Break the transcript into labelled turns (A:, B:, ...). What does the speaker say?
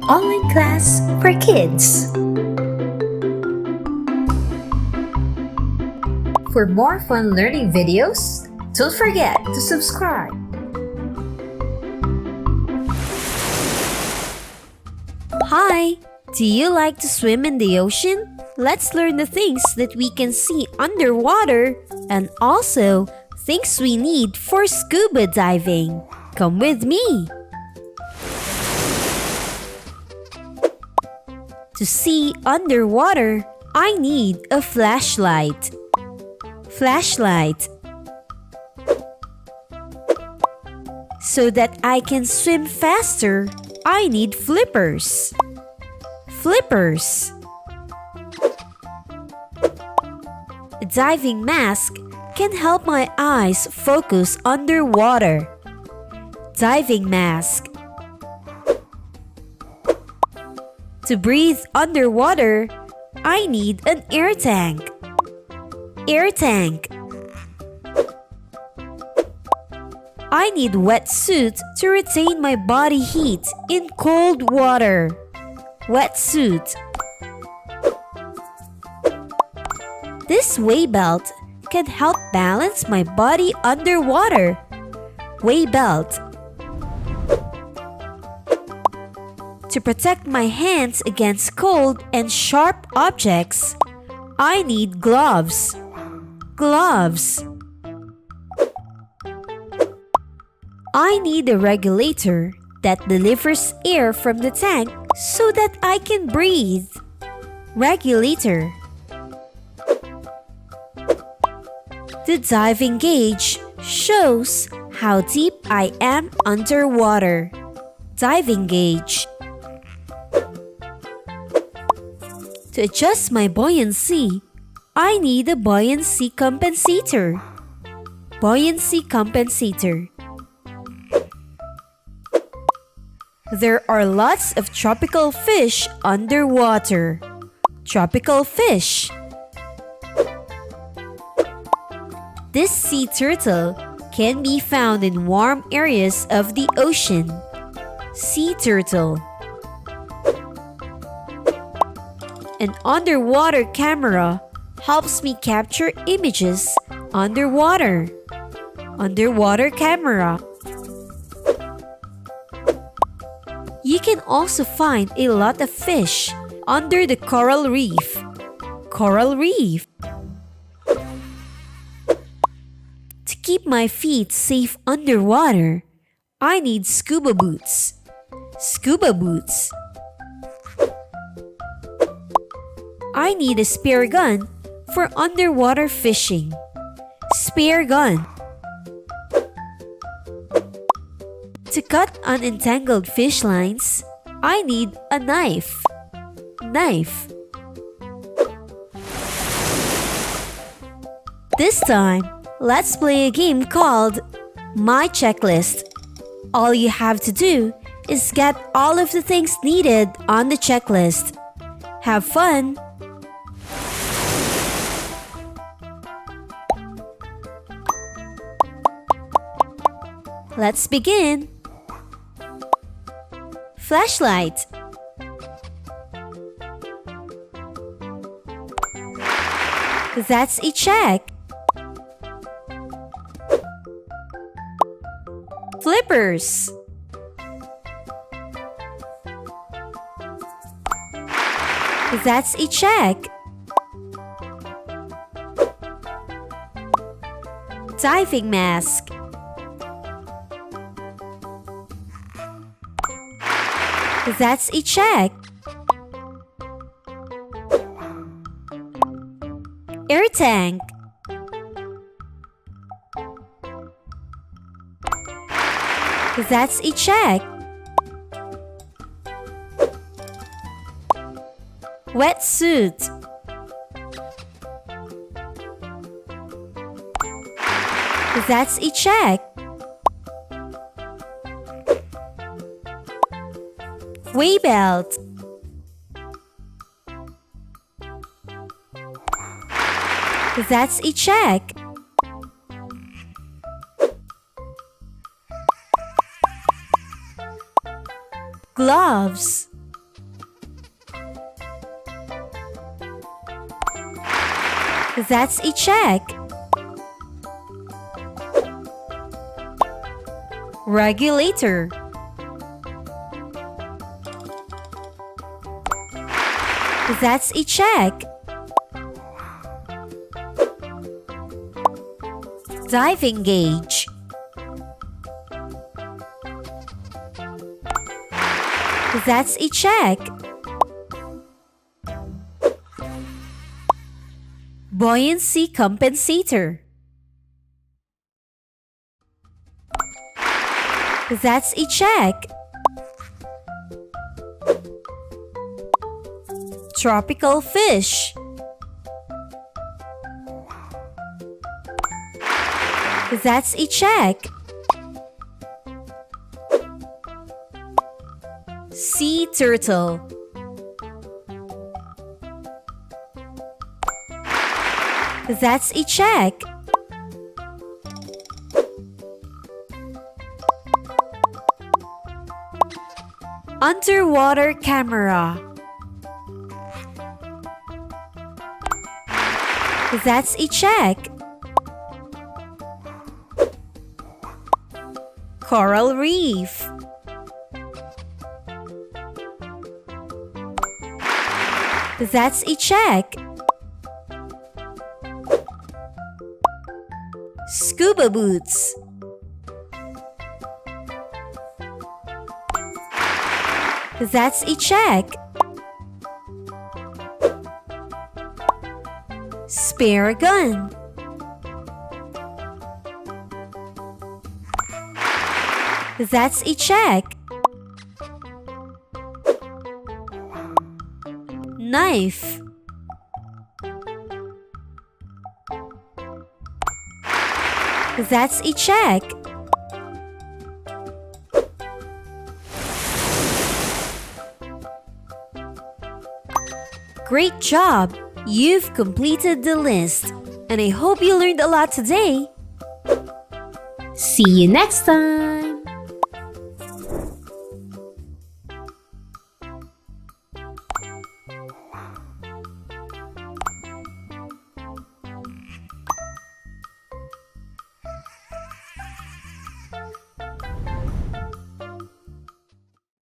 A: online class for kids. For more fun learning videos, don't forget to subscribe.
B: Hi! Do you like to swim in the ocean? Let's learn the things that we can see underwater and also things we need for scuba diving. Come with me! To see underwater, I need a flashlight. Flashlight. So that I can swim faster, I need flippers. Flippers. A diving mask can help my eyes focus underwater. Diving mask. To breathe underwater, I need an air tank. Air tank. I need wetsuit to retain my body heat in cold water. Wetsuit. This weight belt can help balance my body underwater. Weight belt. To protect my hands against cold and sharp objects, I need gloves. Gloves. I need a regulator that delivers air from the tank so that I can breathe. Regulator. The diving gauge shows how deep I am underwater. Diving gauge. To adjust my buoyancy, I need a buoyancy compensator. Buoyancy compensator. There are lots of tropical fish underwater. Tropical fish. This sea turtle can be found in warm areas of the ocean. Sea turtle. An underwater camera helps me capture images underwater. Underwater camera. You can also find a lot of fish under the coral reef. Coral reef. To keep my feet safe underwater, I need scuba boots. Scuba boots. I need a spare gun for underwater fishing. Spare gun. To cut unentangled fish lines, I need a knife. Knife. This time, let's play a game called My Checklist. All you have to do is get all of the things needed on the checklist. Have fun! Let's begin! Flashlight. That's a check. Flippers. That's a check. Diving mask. That's a check. Air tank. That's a check. Wetsuit. That's a check. Weight belt. That's a check. Gloves. That's a check. Regulator. That's a check. Diving gauge. That's a check. Buoyancy compensator. That's a check. Tropical fish. That's a check. Sea turtle. That's a check. Underwater camera. That's a check. Coral reef. That's a check. Scuba boots. That's a check. Spare gun. That's a check. Knife. That's a check. Great job! You've completed the list, and I hope you learned a lot today.
A: See you next time!